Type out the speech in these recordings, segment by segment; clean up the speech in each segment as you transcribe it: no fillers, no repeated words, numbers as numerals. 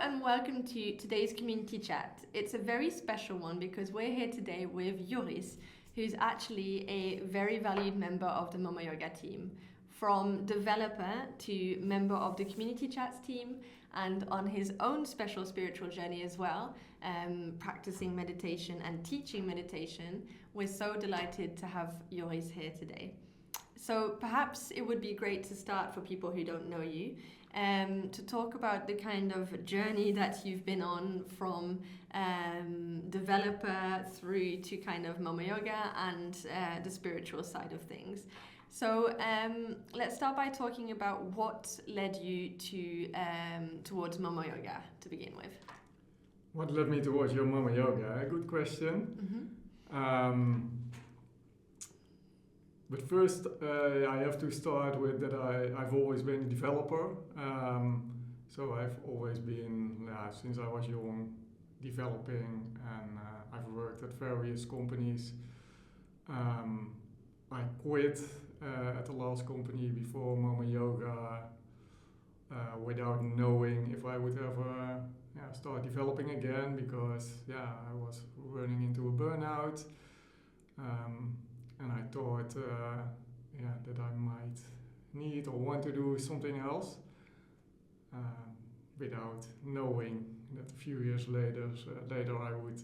and welcome to today's community chat. It's a very special one because we're here today with Joris, who's actually a very valued member of the Momoyoga team. From developer to member of the community chats team, and on his own special spiritual journey as well, practicing meditation and teaching meditation. We're so delighted to have Joris here today. So perhaps it would be great to start for people who don't know you, to talk about the kind of journey that you've been on from developer through to kind of Momoyoga and the spiritual side of things. So let's start by talking about what led you to towards Momoyoga to begin with. What led me towards your Momoyoga? A good question. Mm-hmm. But first, I have to start with that I've always been a developer. So I've always been, since I was young, developing, and I've worked at various companies. I quit at the last company before Momoyoga without knowing if I would ever start developing again, because I was running into a burnout. And I thought that I might need or want to do something else without knowing that a few years later I would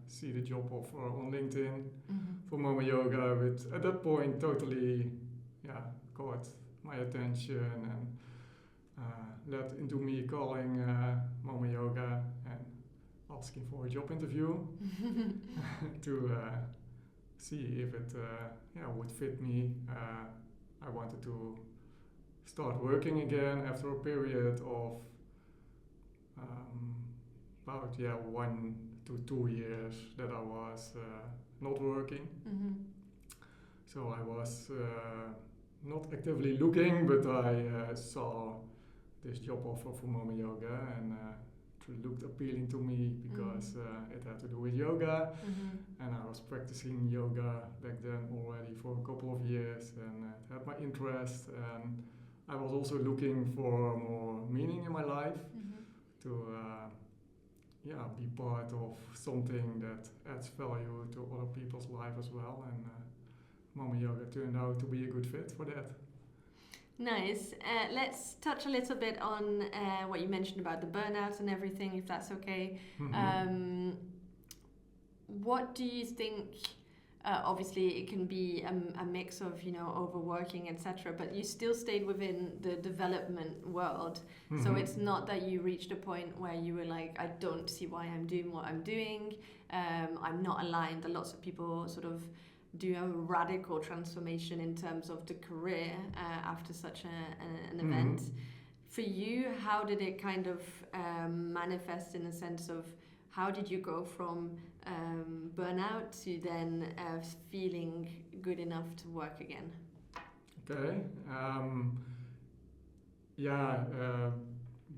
see the job offer on LinkedIn for Momoyoga, which at that point totally caught my attention and led into me calling Momoyoga and asking for a job interview to see if it would fit me. I wanted to start working again after a period of about 1 to 2 years that I was not working. Mm-hmm. So I was not actively looking, but I saw this job offer for Momoyoga, and it looked appealing to me because it had to do with yoga, and I was practicing yoga back then already for a couple of years, and it had my interest, and I was also looking for more meaning in my life, to be part of something that adds value to other people's life as well, and Momoyoga turned out to be a good fit for that. Nice. Let's touch a little bit on what you mentioned about the burnout and everything, if that's okay. Mm-hmm. What do you think? Obviously, it can be a mix of overworking, etc. But you still stayed within the development world, so it's not that you reached a point where you were like, I don't see why I'm doing what I'm doing. I'm not aligned. Lots of people sort of do a radical transformation in terms of the career after such an event. For you, how did it kind of manifest in the sense of how did you go from burnout to then feeling good enough to work again? Okay.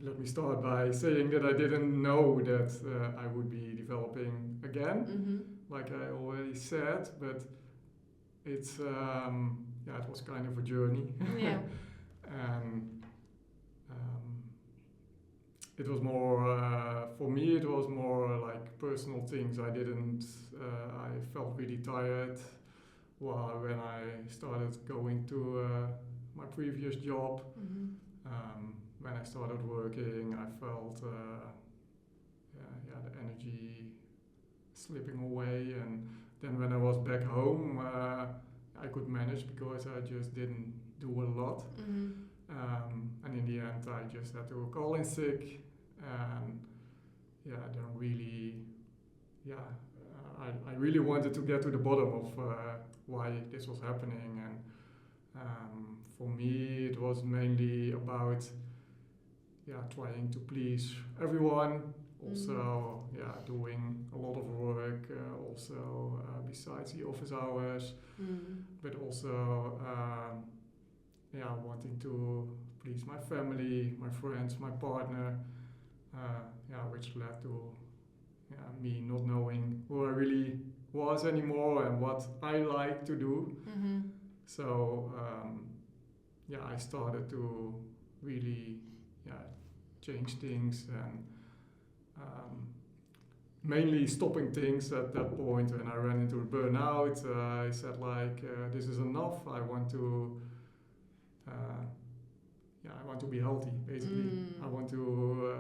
Let me start by saying that I didn't know that I would be developing again, like I already said, but it's it was kind of a journey. Yeah. And it was more for me. It was more like personal things. I felt really tired when I started going to my previous job. When I started working, I felt the energy slipping away, and then when I was back home, I could manage because I just didn't do a lot. And in the end, I just had to call in sick, and then really, I really wanted to get to the bottom of why this was happening. And for me, it was mainly about trying to please everyone. Also, doing a lot of work, also besides the office hours, but also wanting to please my family, my friends, my partner, which led to me not knowing who I really was anymore and what I like to do. So I started to really change things, and mainly stopping things at that point. When I ran into a burnout, I said like, this is enough. I want to I want to be healthy, basically. I want to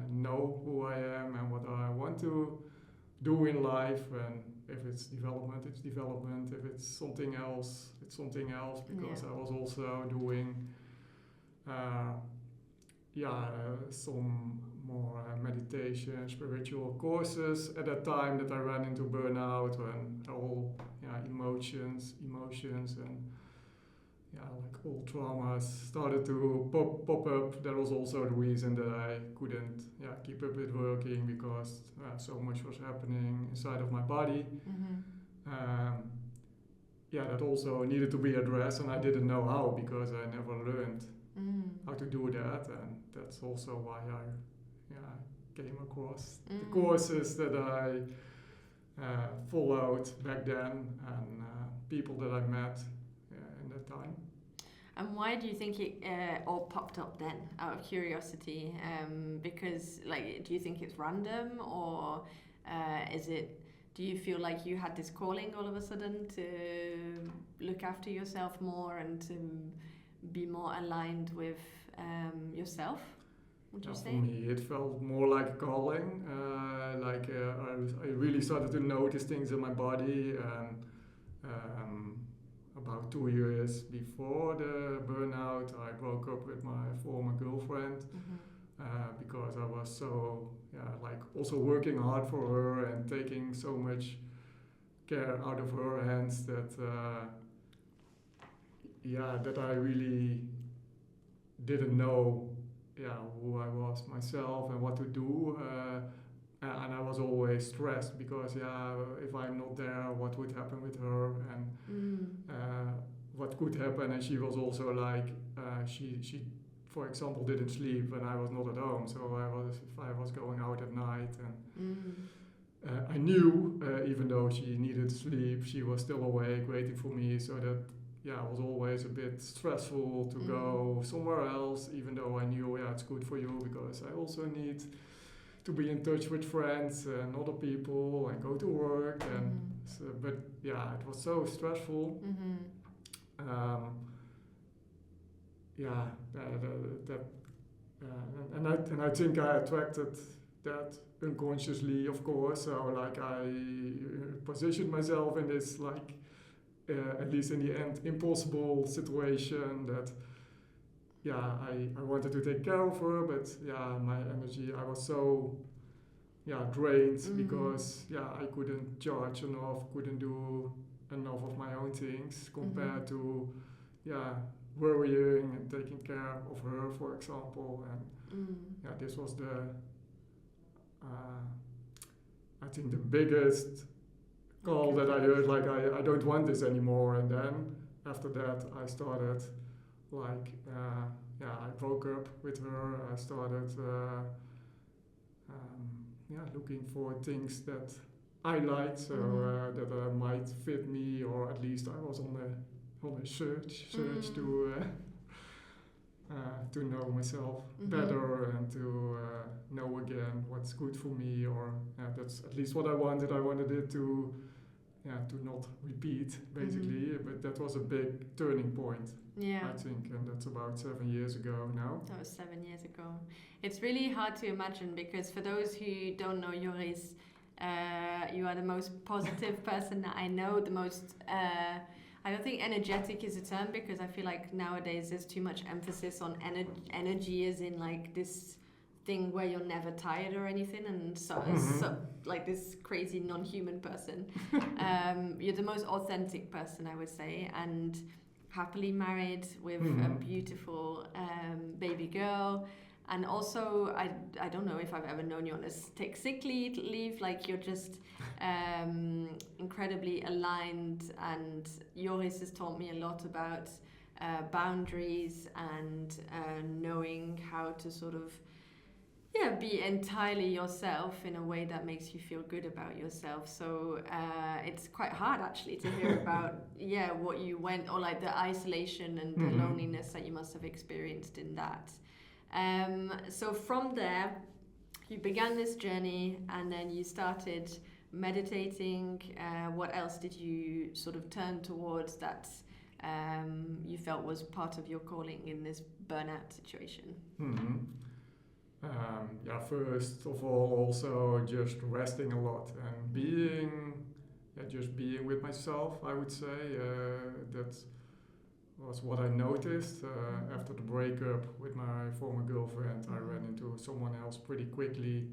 know who I am and what I want to do in life, and if it's development, it's development. If it's something else, it's something else, because I was also doing some more meditation, spiritual courses at that time that I ran into burnout, when all emotions and like all traumas started to pop up. That was also the reason that I couldn't keep up with working, because so much was happening inside of my body. That also needed to be addressed, and I didn't know how, because I never learned how to do that, and that's also why I came across the courses that I followed back then, and people that I met in that time. And why do you think it all popped up then, out of curiosity? Because, like, do you think it's random, or do you feel like you had this calling all of a sudden to look after yourself more and to be more aligned with yourself? Would you say? For me, it felt more like a calling. I really started to notice things in my body, and about 2 years before the burnout, I broke up with my former girlfriend, because I was so also working hard for her and taking so much care out of her hands that that I really didn't know who I was myself and what to do, and I was always stressed, because if I'm not there, what would happen with her, and what could happen. And she was also like, she for example didn't sleep when I was not at home, so if I was going out at night, and I knew, even though she needed sleep, she was still awake waiting for me, so that it was always a bit stressful to go somewhere else, even though I knew it's good for you, because I also need to be in touch with friends and other people and go to work, and but it was so stressful. And I think I attracted that unconsciously, of course. So like I positioned myself in this at least in the end, impossible situation that I wanted to take care of her, but my energy, I was so drained, because I couldn't charge enough, couldn't do enough of my own things compared to worrying and taking care of her, for example. And this was I think the biggest call that I heard, like I don't want this anymore. And then after that I started I broke up with her. I started looking for things that I liked, so that might fit me, or at least I was on a search to know myself better, and to know again what's good for me, or that's at least what I wanted. I wanted it to not repeat, basically, but that was a big turning point, I think, and that's about 7 years ago now. That was 7 years ago. It's really hard to imagine, because for those who don't know Joris, you are the most positive person that I know, the most I don't think energetic is a term, because I feel like nowadays there's too much emphasis on energy as in like this thing where you're never tired or anything, and so like this crazy non-human person. You're the most authentic person, I would say, and happily married with a beautiful baby girl. And also, I don't know if I've ever known you on take sick leave. Like, you're just incredibly aligned, and Joris has taught me a lot about boundaries and knowing how to sort of be entirely yourself in a way that makes you feel good about yourself. So it's quite hard actually to hear about what you went, or like the isolation and the loneliness that you must have experienced in that. So from there, you began this journey and then you started meditating. What else did you sort of turn towards that you felt was part of your calling in this burnout situation? First of all, also just resting a lot and just being with myself, I would say. That was what I noticed after the breakup with my former girlfriend. I ran into someone else pretty quickly,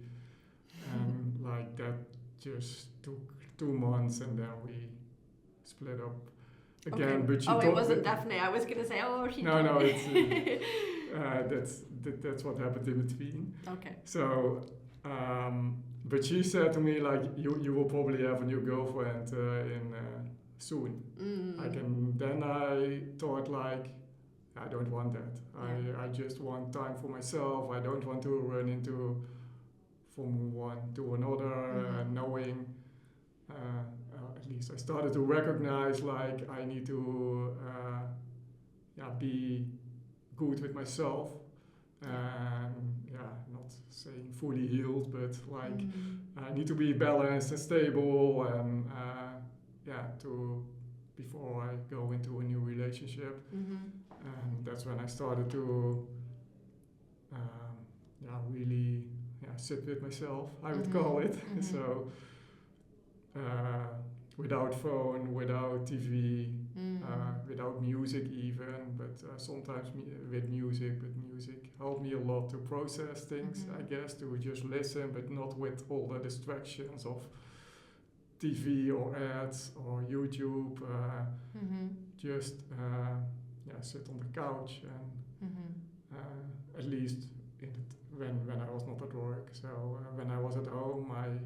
and like that just took 2 months, and then we split up again. Okay. But she it wasn't Daphne. I was gonna say, she. No, it's that's what happened in between. Okay. So, but she said to me like, you will probably have a new girlfriend soon. Then I thought like, I don't want that. I just want time for myself. I don't want to run into from one to another, knowing. At least I started to recognize like I need to be good with myself, and not saying fully healed, but like I need to be balanced and stable, and to before I go into a new relationship. And that's when I started to really sit with myself, I would call it. So without phone, without TV, without music even, but sometimes with music. But music helped me a lot to process things, I guess, to just listen, but not with all the distractions of TV or ads or YouTube. Just sit on the couch and at least when I was not at work. So when I was at home, I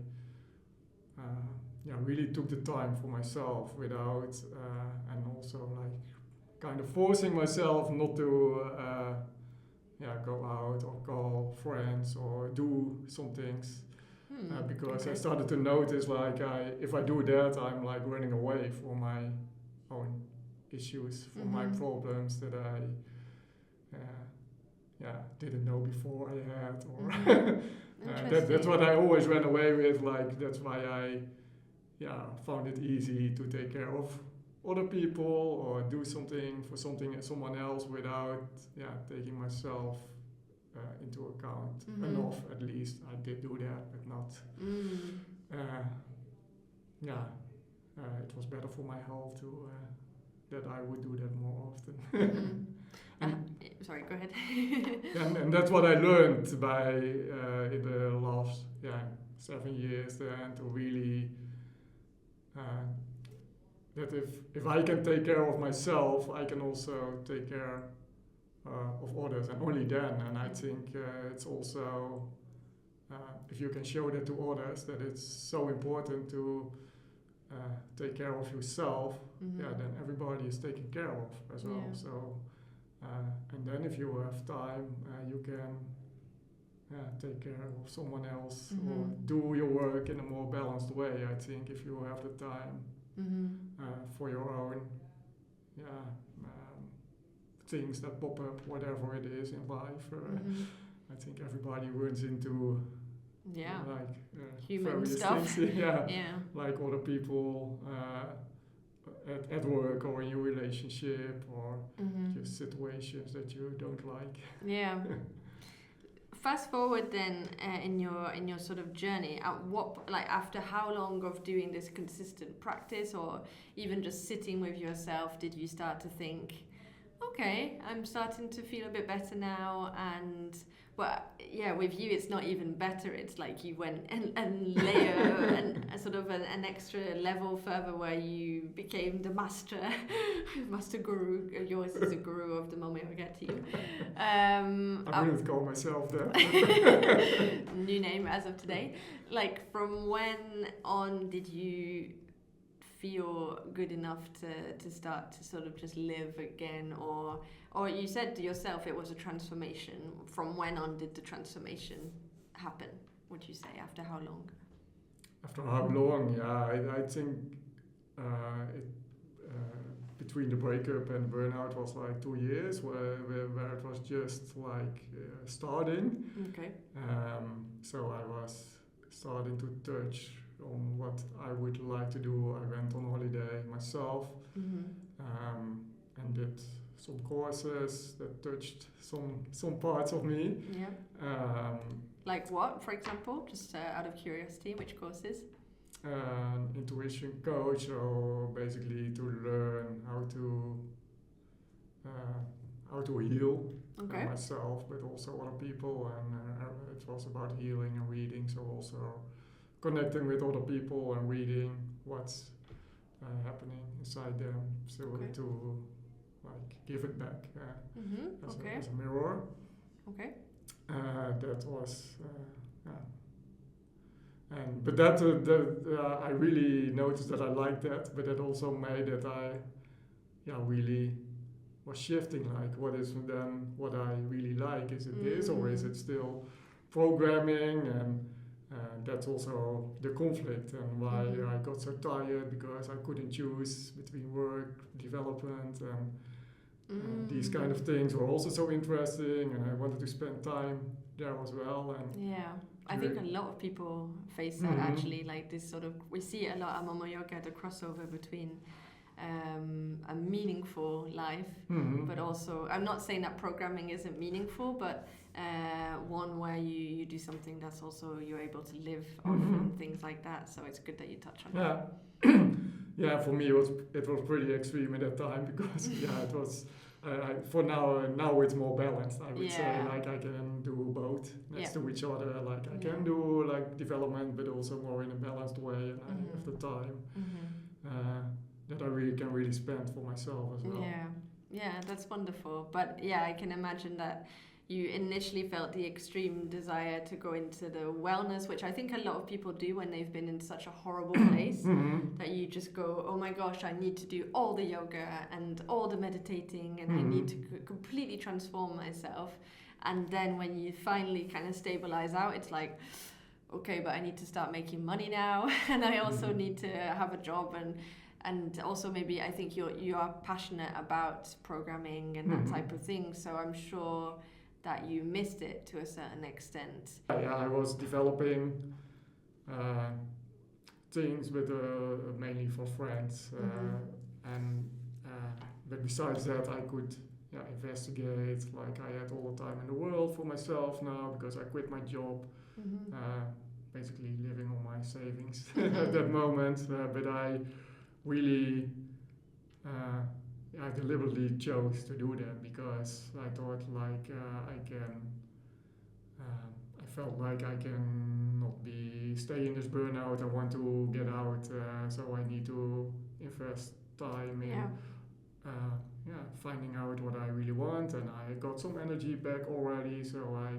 really took the time for myself without, and also like kind of forcing myself not to go out or call friends or do some things. Because I started to notice like if I do that, I'm like running away from my own issues, from my problems that I didn't know before I had, or that's what I always ran away with. Like that's why I found it easy to take care of other people or do something for someone else without taking myself into account enough. At least I did do that, but not. It was better for my health to that I would do that more often. Sorry, go ahead. and that's what I learned by in the last 7 years. Then to really that if I can take care of myself, I can also take care of others, and only then. And I think it's also if you can show that to others that it's so important to take care of yourself, then everybody is taken care of as well. So and then if you have time, you can take care of someone else or do your work in a more balanced way. I think if you have the time for your own things that pop up, whatever it is in life. I think everybody runs into human various stuff. Things, like other people at work or in your relationship or just situations that you don't like. Yeah. Fast forward then in your sort of journey, at what, like after how long of doing this consistent practice or even just sitting with yourself did you start to think, okay, I'm starting to feel a bit better now? And with you it's not even better, it's like you went and layer and a sort of an extra level further where you became the master guru. Yours is a guru of the Momoyoga team. I wouldn't call myself that. New name as of today. Like from when on did you feel good enough to start to sort of just live again, or you said to yourself it was a transformation. From when on did the transformation happen, would you say? After how long? After how long? I think between the breakup and burnout was like 2 years where it was just like starting. Okay. So I was starting to touch on what I would like to do. I went on holiday myself, and did some courses that touched some parts of me. Yeah. Like what, for example? Just out of curiosity, which courses? Intuition coach, so basically to learn how to heal myself, but also other people, and it was about healing and reading. So also connecting with other people and reading what's happening inside them, so to like give it back as a mirror. Okay. That was but that I really noticed that I liked that, but that also made that I really was shifting, like what is then what I really like. Is it this, or is it still programming? And that's also the conflict, and why I got so tired, because I couldn't choose between work, development, and these kind of things were also so interesting, and I wanted to spend time there as well. And I think a lot of people face that actually, like this sort of, we see it a lot at Momoyoga, the crossover between a meaningful life, but also, I'm not saying that programming isn't meaningful, but one where you do something that's also, you're able to live off and things like that. So it's good that you touch on that. For me it was pretty extreme at that time, because it was for now it's more balanced, I would say. Like I can do both next to each other, like I can do like development, but also more in a balanced way, and I have the time that I can really spend for myself as well. That's wonderful. But I can imagine that you initially felt the extreme desire to go into the wellness, which I think a lot of people do when they've been in such a horrible place, that you just go, oh my gosh, I need to do all the yoga and all the meditating, and I need to completely transform myself. And then when you finally kind of stabilize out, it's like, okay, but I need to start making money now, and I also need to have a job, and also maybe I think you are passionate about programming and that type of thing, so I'm sure that you missed it to a certain extent. I was developing things, but mainly for friends, but besides that I could investigate, like I had all the time in the world for myself now, because I quit my job, basically living on my savings at that moment, but I really I deliberately chose to do that, because I thought like I felt like I can not stay in this burnout. I want to get out, so I need to invest time in finding out what I really want, and I got some energy back already, so I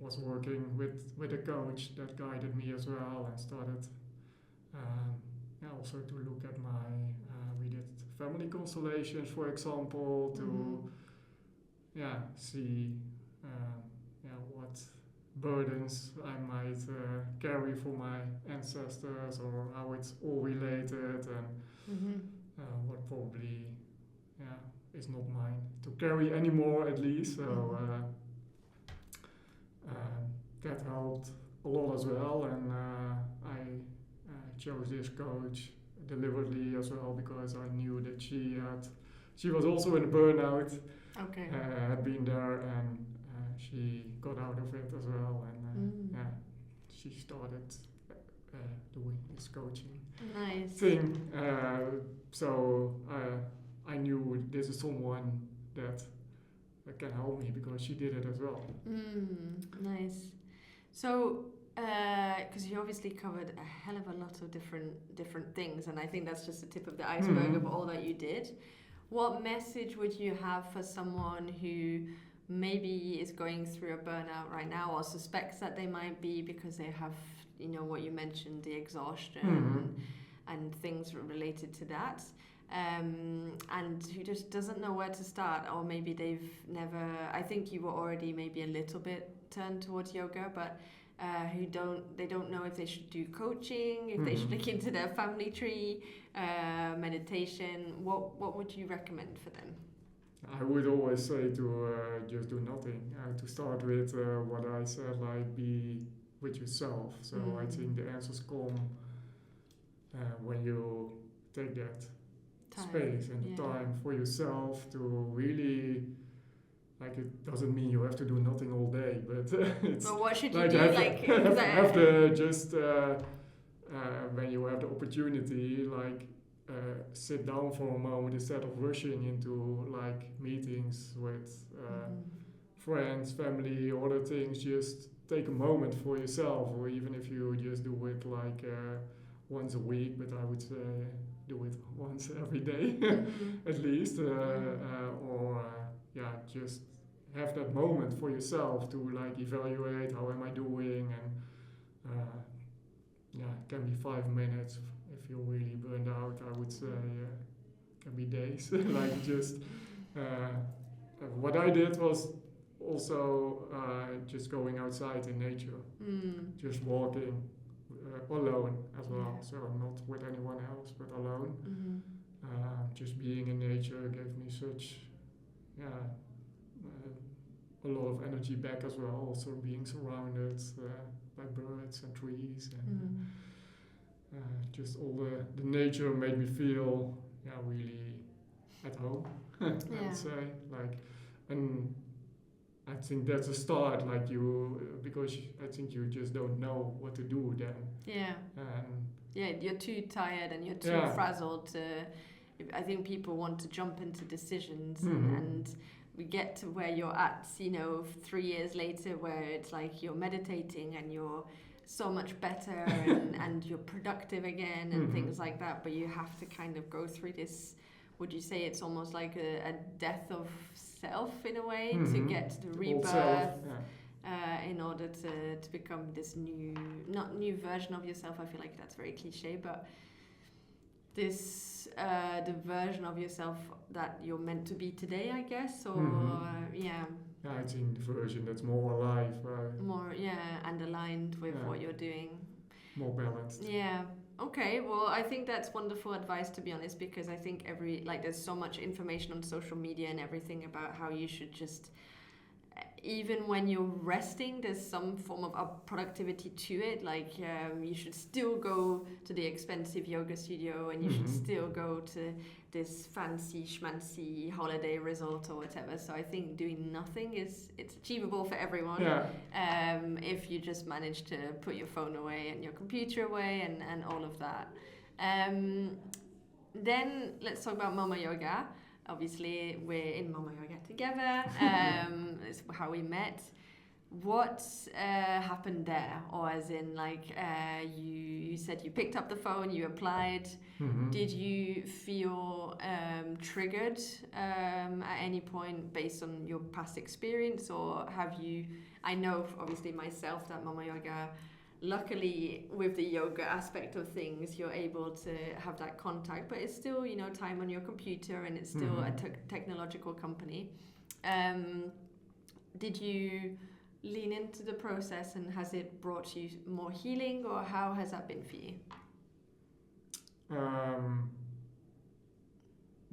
was working with a coach that guided me as well, and started also to look at we did family constellations, for example, to see what burdens I might carry for my ancestors, or how it's all related, and what probably is not mine to carry anymore, at least. So that helped a lot as well, and I chose this coach deliberately as well, because I knew that she was also in a burnout, had been there, and she got out of it as well, and she started doing this coaching thing. So I knew this is someone that can help me, because she did it as well. Nice. So because you obviously covered a hell of a lot of different things, and I think that's just the tip of the iceberg of all that you did. What message would you have for someone who maybe is going through a burnout right now, or suspects that they might be, because they have, what you mentioned, the exhaustion and things related to that, and who just doesn't know where to start, or maybe they've never, I think you were already maybe a little bit turned towards yoga, but who don't know if they should do coaching, if they should look into their family tree, meditation. What would you recommend for them? I would always say to just do nothing. To start with what I said, like be with yourself. So I think the answers come when you take that space and the time for yourself to really, like, it doesn't mean you have to do nothing all day, but it's but what should you like do? have the just when you have the opportunity, like sit down for a moment instead of rushing into like meetings with friends, family, other things. Just take a moment for yourself, or even if you just do it like once a week, but I would say do it once every day at least, or just have that moment for yourself to like evaluate how am I doing, and it can be 5 minutes if you're really burned out. I would say can be days. Like just what I did was also just going outside in nature, just walking alone as well. So not with anyone else, but alone. Just being in nature gave me such a lot of energy back as well. Also being surrounded by birds and trees and just all the nature made me feel really at home. I would say, like, and I think that's a start. Like because I think you just don't know what to do then. You're too tired and you're too frazzled to. I think people want to jump into decisions and we get to where you're at, 3 years later, where it's like you're meditating and you're so much better and you're productive again and things like that. But you have to kind of go through this. Would you say it's almost like a death of self in a way to get to the rebirth in order to become this not new version of yourself? I feel like that's very cliche, but this the version of yourself that you're meant to be today, I guess, or I think the version that's more alive, more and aligned with what you're doing, more balanced. Okay, well, I think that's wonderful advice, to be honest, because I think there's so much information on social media and everything about how you should just, even when you're resting, there's some form of productivity to it. Like you should still go to the expensive yoga studio and you should still go to this fancy schmancy holiday resort or whatever. So I think doing nothing it's achievable for everyone. If you just manage to put your phone away and your computer away and all of that. Then let's talk about Momoyoga. Obviously, we're in Momoyoga together. It's how we met. What happened there? Or as in, you said you picked up the phone, you applied. Did you feel triggered at any point based on your past experience? Or have you... I know, obviously, myself, that Momoyoga... Luckily, with the yoga aspect of things, you're able to have that contact, but it's still, time on your computer and it's still a technological company. Did you lean into the process and has it brought you more healing, or how has that been for you?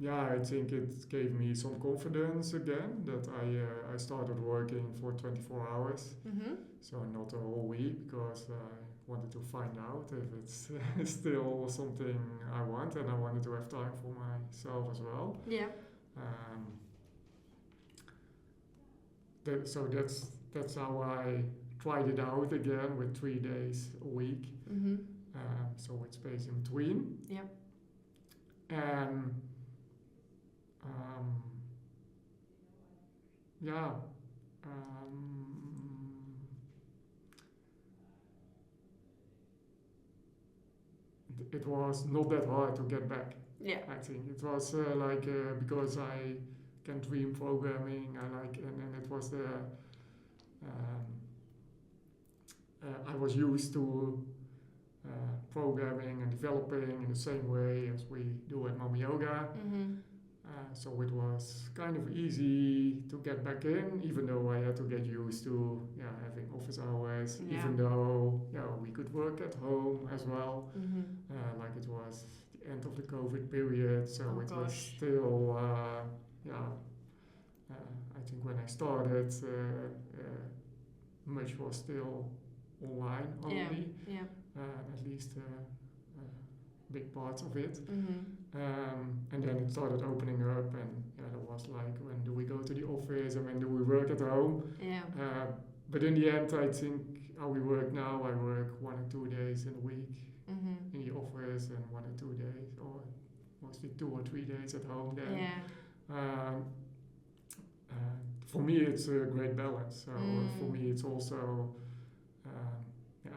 I think it gave me some confidence again that I started working for 24 hours, so not a whole week, because I wanted to find out if it's still something I want, and I wanted to have time for myself as well. So that's how I tried it out again with 3 days a week, so with space in between. And it was not that hard to get back. I think it was because I can dream programming. And it was I was used to programming and developing in the same way as we do at Momoyoga. So it was kind of easy to get back in, even though I had to get used to having office hours, even though we could work at home as well. Like it was the end of the COVID period, so was still, I think when I started, much was still online only, at least big parts of it. And then it started opening up, and there was like, when do we go to the office and when do we work at home? But in the end, I think how we work now, I work 1 or 2 days in a week in the office, and 1 or 2 days, or mostly 2 or 3 days at home then. For me, it's a great balance. So for me, it's also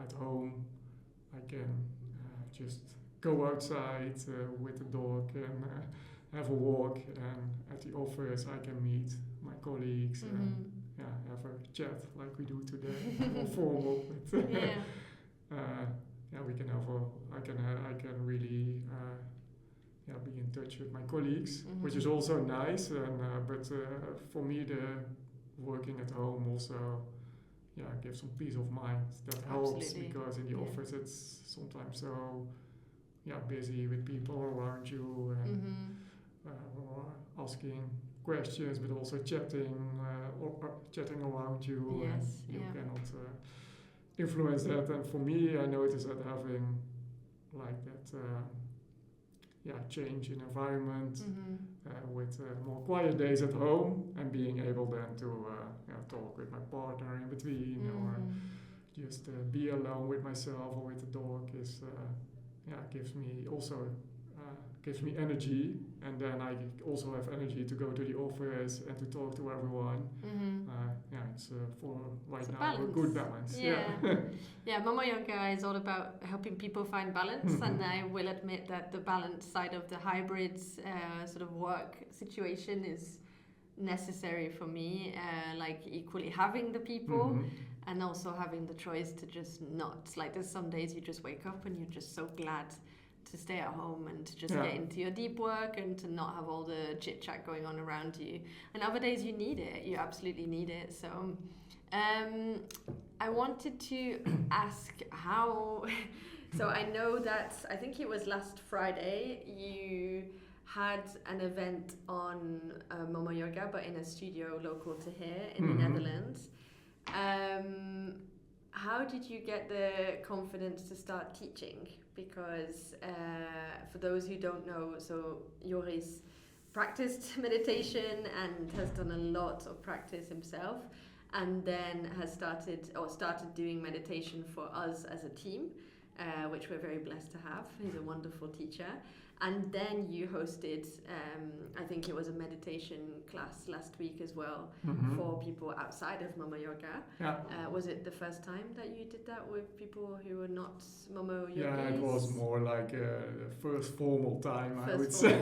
at home, I can just go outside with the dog and have a walk, and at the office I can meet my colleagues and have a chat like we do today, more formal. But, we can have I can really be in touch with my colleagues, which is also nice. And but for me, the working at home also gives some peace of mind. That helps because in the office it's sometimes so busy with people around you and or asking questions, but also chatting or chatting around you. Yes, and you cannot influence that. And for me, I notice that having like that change in environment with more quiet days at home, and being able then to talk with my partner in between, or just be alone with myself or with the dog is gives me energy, and then I also have energy to go to the office and to talk to everyone. It's for right now a good balance. Momoyoga is all about helping people find balance, and I will admit that the balance side of the hybrid sort of work situation is necessary for me, like equally having the people and also having the choice to just not, like there's some days you just wake up and you're just so glad to stay at home and to just get into your deep work and to not have all the chit chat going on around you, and other days you need it, you absolutely need it. So I wanted to ask how so I know that I think it was last Friday you had an event on Momoyoga, but in a studio local to here in the Netherlands. How did you get the confidence to start teaching? Because for those who don't know, so Joris practiced meditation and has done a lot of practice himself, and then has started doing meditation for us as a team, which we're very blessed to have. He's a wonderful teacher. And then you hosted, I think it was a meditation class last week as well for people outside of Momoyoga. Was it the first time that you did that with people who were not Momoyogis? Yeah, it was more like the first formal time, I would say,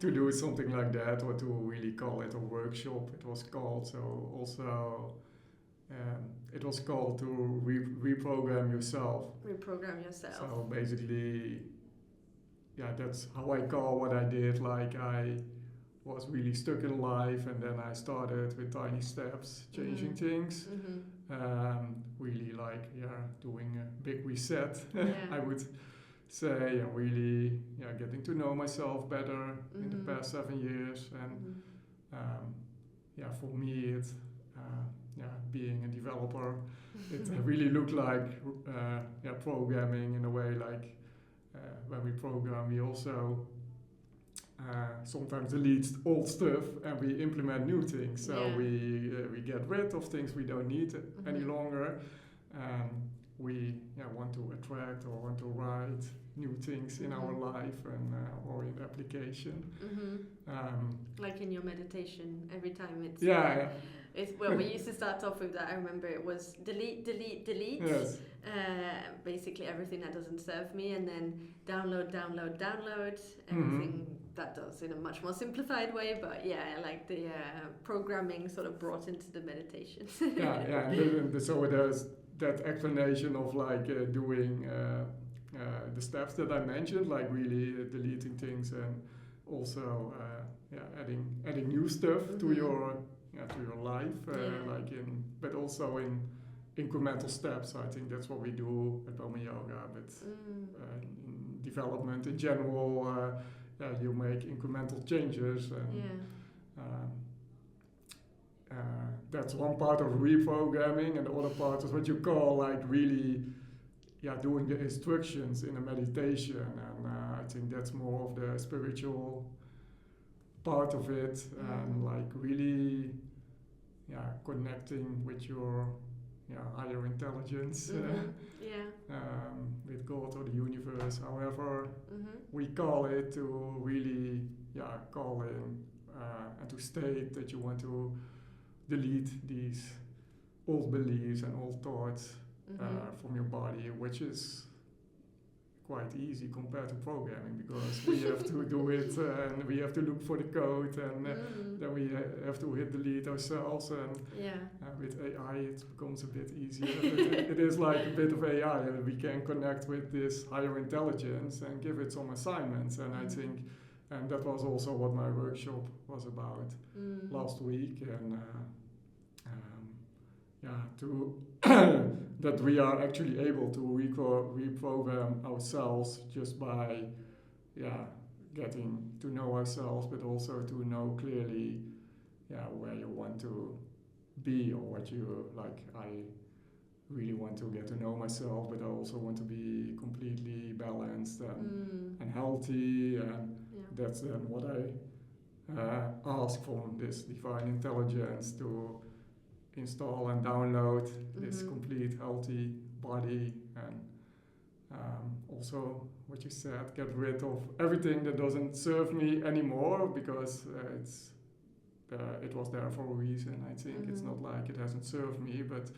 to do something like that, or to really call it a workshop. It was called, so also it was called to reprogram yourself. Reprogram yourself. So basically, that's how I call what I did. Like I was really stuck in life, and then I started with tiny steps, changing things. Really like doing a big reset, I would say, and really getting to know myself better in the past 7 years. And for me, it's being a developer, it really looked like programming in a way. Like when we program, we also sometimes delete old stuff and we implement new things. So we get rid of things we don't need any longer. We want to attract or want to write new things in our life and or in application. Like in your meditation, every time it's it's well, we used to start off with that. I remember it was delete. Yes. Basically everything that doesn't serve me, and then download everything that does in a much more simplified way. But like the programming sort of brought into the meditation. And so there's that explanation of like doing the steps that I mentioned, like really deleting things and also adding new stuff to your life, but also in incremental steps. I think that's what we do at Momoyoga, but in development in general, you make incremental changes, and that's one part of reprogramming, and the other part is what you call like really doing the instructions in a meditation, and I think that's more of the spiritual part of it, and like really connecting with your higher intelligence, with God or the universe, however we call it, to really call in and to state that you want to delete these old beliefs and old thoughts from your body, which is quite easy compared to programming, because we have to do it and we have to look for the code, and then we have to hit delete ourselves, and with AI it becomes a bit easier, but it is like a bit of AI, and we can connect with this higher intelligence and give it some assignments, and I think, and that was also what my workshop was about last week, and to that we are actually able to reprogram ourselves just by getting to know ourselves, but also to know clearly where you want to be, or what you like. I really want to get to know myself, but I also want to be completely balanced and healthy, and that's then what I ask from this divine intelligence, to install and download this complete healthy body, and also what you said, get rid of everything that doesn't serve me anymore, because it was there for a reason. I think it's not like it hasn't served me, but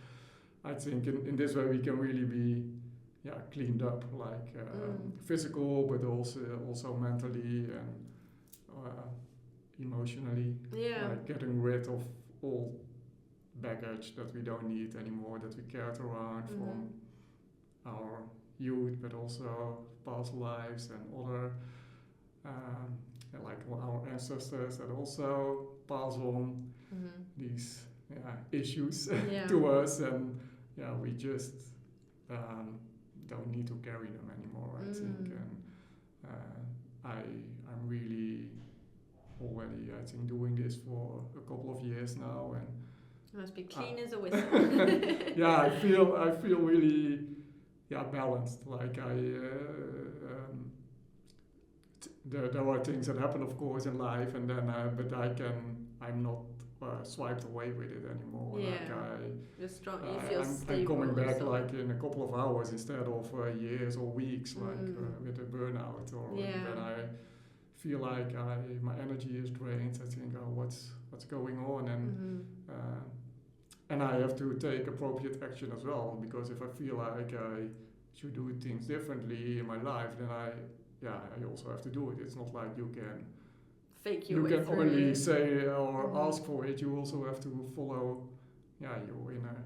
I think in this way we can really be cleaned up, like physical, but also mentally and emotionally, like getting rid of all baggage that we don't need anymore, that we carried around from our youth, but also past lives and other like our ancestors that also pass on these issues to us, and we just don't need to carry them anymore, I think, and I'm really already, I think, doing this for a couple of years now, and it must be clean as a whistle. I feel really balanced. Like there are things that happen, of course, in life, and then but I'm not swiped away with it anymore. You're strong. You feel stable. I'm coming back like in a couple of hours instead of years or weeks, like with a burnout, or when I feel like my energy is drained. I think, what's going on, and I have to take appropriate action as well, because if I feel like I should do things differently in my life, then I also have to do it. It's not like you can fake your way can through only it. say or ask for it. You also have to follow your inner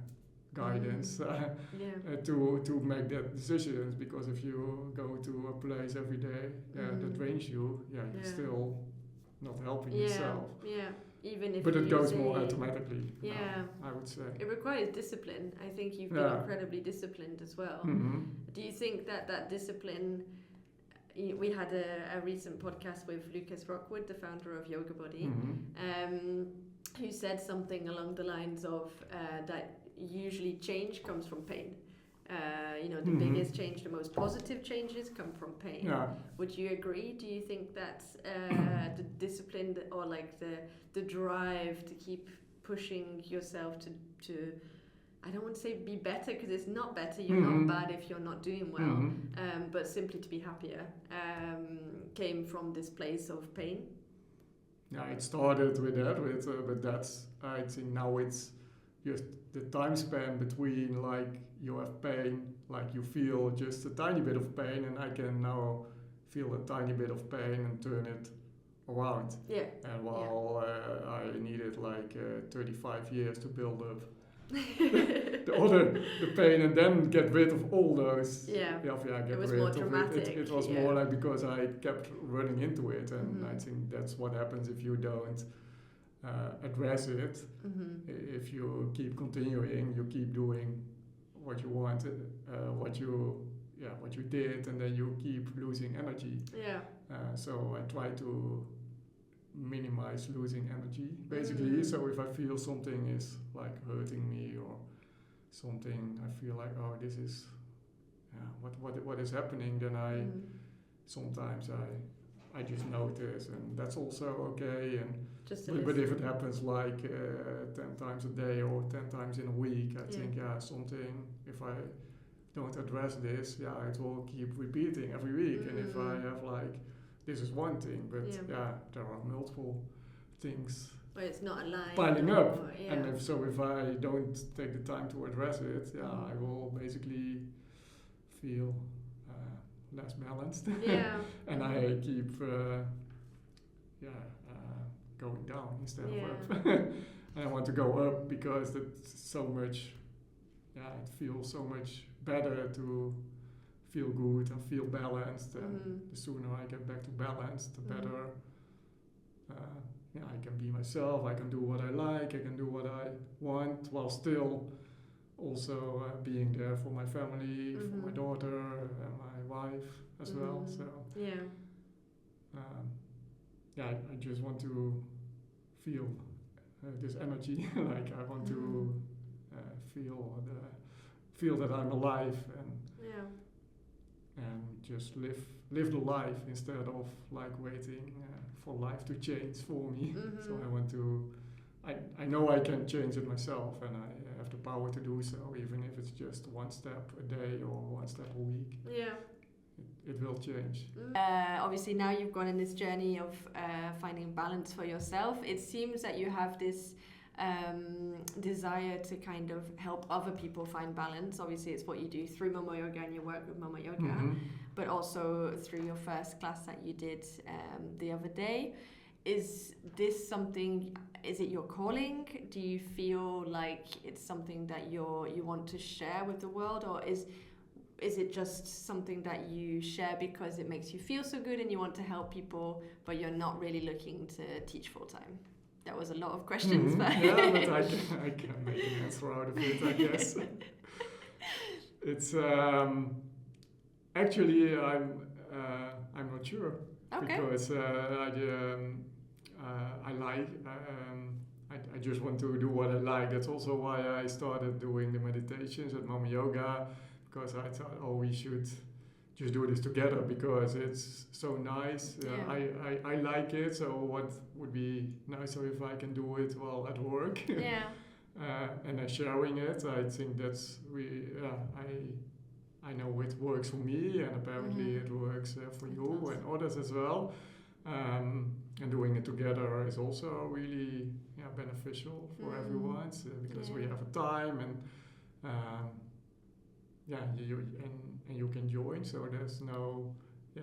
guidance to make that decisions, because if you go to a place every day that drains you, you're still not helping yourself. Even if but it goes more automatically. I would say it requires discipline. I think you've been incredibly disciplined as well. Do you think that discipline? We had a recent podcast with Lucas Rockwood, the founder of Yoga Body, who said something along the lines of that usually change comes from pain. The biggest change, the most positive changes come from pain. Would you agree? Do you think that the discipline, or like the drive to keep pushing yourself to I don't want to say be better, because it's not better, you're not bad if you're not doing well, but simply to be happier, came from this place of pain? It started with that, but that's, I think now it's just the time span between, like, you have pain, like you feel just a tiny bit of pain, and I can now feel a tiny bit of pain and turn it around. And while I needed like 35 years to build up the pain, and then get rid of all those. Yeah. Get It was rid more of dramatic. It was more like because I kept running into it, and I think that's what happens if you don't address it. If you keep continuing, you keep doing what you want, what you did, and then you keep losing energy. Yeah. So I try to minimize losing energy, basically. So if I feel something is like hurting me or something, I feel like, oh, this is what is happening, then I sometimes I just notice, and that's also okay. And but if it happens like 10 times a day or 10 times in a week, I think something, if I don't address this, it will keep repeating every week. And if I have like, this is one thing, but there are multiple things where it's not aligned, piling up. And if I don't take the time to address it, I will basically feel less balanced. And I keep going down instead of up. And I want to go up because it's so much, it feels so much better to feel good and feel balanced. And the sooner I get back to balance, the better I can be myself. I can do what I like, I can do what I want, while still also being there for my family, for my daughter and my wife as well. So I just want to feel this energy. Like I want to feel that I'm alive and just live the life instead of like waiting for life to change for me. So I want to. I know I can change it myself, and I have the power to do so, even if it's just one step a day or one step a week. It will change. Obviously, now you've gone in this journey of finding balance for yourself. It seems that you have this desire to kind of help other people find balance. Obviously, it's what you do through Momoyoga and your work with Momoyoga, but also through your first class that you did the other day. Is this something? Is it your calling? Do you feel like it's something that you want to share with the world, or is it just something that you share because it makes you feel so good and you want to help people, but you're not really looking to teach full time? That was a lot of questions, but but I can make an answer out of it, I guess. It's actually I'm not sure, because I just want to do what I like. That's also why I started doing the meditations at Momoyoga, because I thought, we should just do this together because it's so nice. I like it, so what would be nicer if I can do it while at work? And then sharing it, I think that's I know it works for me, and apparently it works for you and others as well. And doing it together is also really beneficial for everyone, because we have a time and you can join, so there's no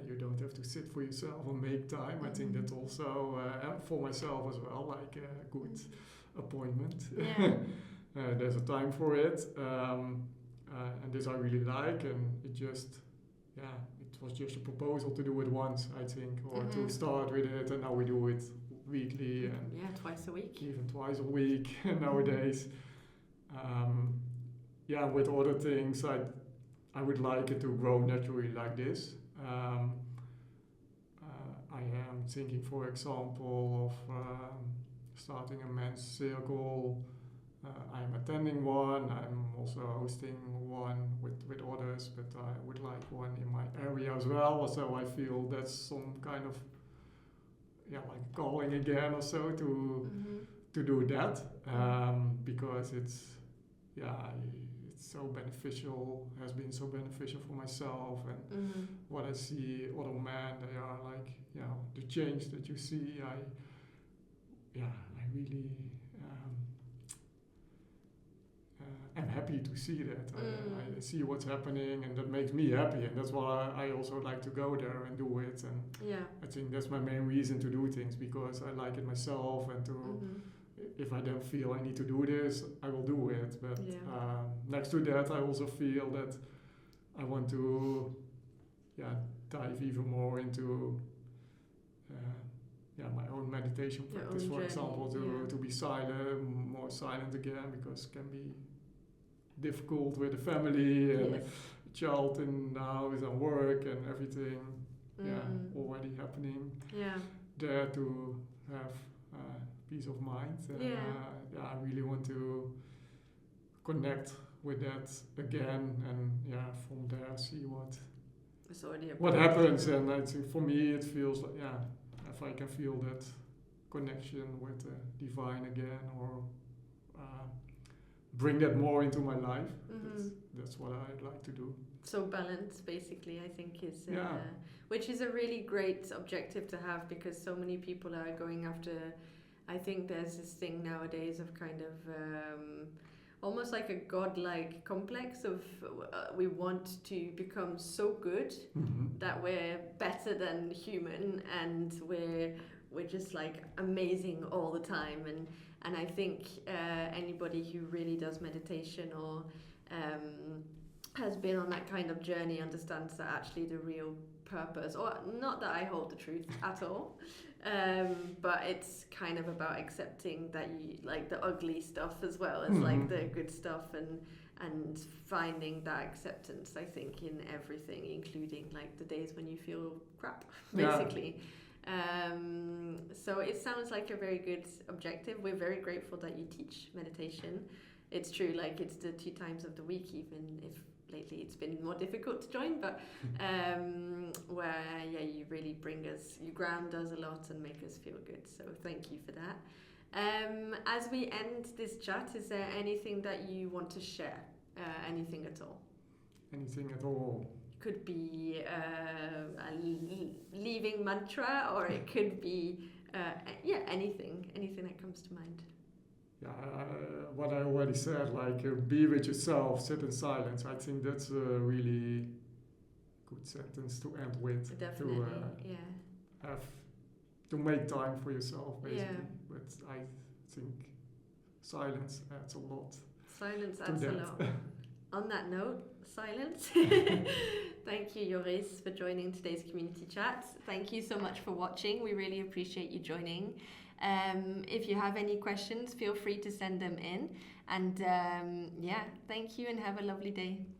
you don't have to sit for yourself and make time. I think that's also for myself as well, like a good appointment. There's a time for it, and this I really like, and it just it was just a proposal to do it once, I think, or to start with it, and now we do it weekly and twice a week, even twice a week nowadays. With other things, I would like it to grow naturally like this. I am thinking, for example, of starting a men's circle. I'm attending one. I'm also hosting one with others, but I would like one in my area as well. So I feel that's some kind of like calling again or so to do that, because it's so beneficial, has been so beneficial for myself, and what I see other men, they are like, the change that you see, I really am happy to see that. I see what's happening, and that makes me happy, and that's why I also like to go there and do it, and I think that's my main reason to do things, because I like it myself, and to if I don't feel I need to do this, I will do it. But next to that, I also feel that I want to dive even more into my own meditation practice, for example, to be silent, more silent again, because it can be difficult with the family and a child in the house and work and everything already happening there, to have peace of mind. And I really want to connect with that again, and from there see what happens. And I think for me it feels like if I can feel that connection with the divine again, or bring that more into my life, that's what I'd like to do. So balance, basically, I think is which is a really great objective to have, because so many people are going after. I think there's this thing nowadays of kind of almost like a godlike complex of we want to become so good that we're better than human, and we're just like amazing all the time. And I think anybody who really does meditation or has been on that kind of journey understands that actually the real purpose, or not that I hold the truth at all, but it's kind of about accepting that you like the ugly stuff as well as like the good stuff, and finding that acceptance, I think, in everything, including like the days when you feel crap, basically. So it sounds like a very good objective. We're very grateful that you teach meditation. It's true, like it's the 2 times of the week, even if lately it's been more difficult to join, but where you really you ground us a lot and make us feel good. So thank you for that. As we end this chat, is there anything that you want to share? Anything at all? Anything at all? Could be a leaving mantra, or it could be anything that comes to mind. What I already said, like be with yourself, sit in silence. I think that's a really good sentence to end with. Definitely, To make time for yourself, basically. But I think silence adds a lot. Silence adds a lot. On that note, silence. Thank you, Joris, for joining today's community chat. Thank you so much for watching. We really appreciate you joining. If you have any questions, feel free to send them in. And thank you, and have a lovely day.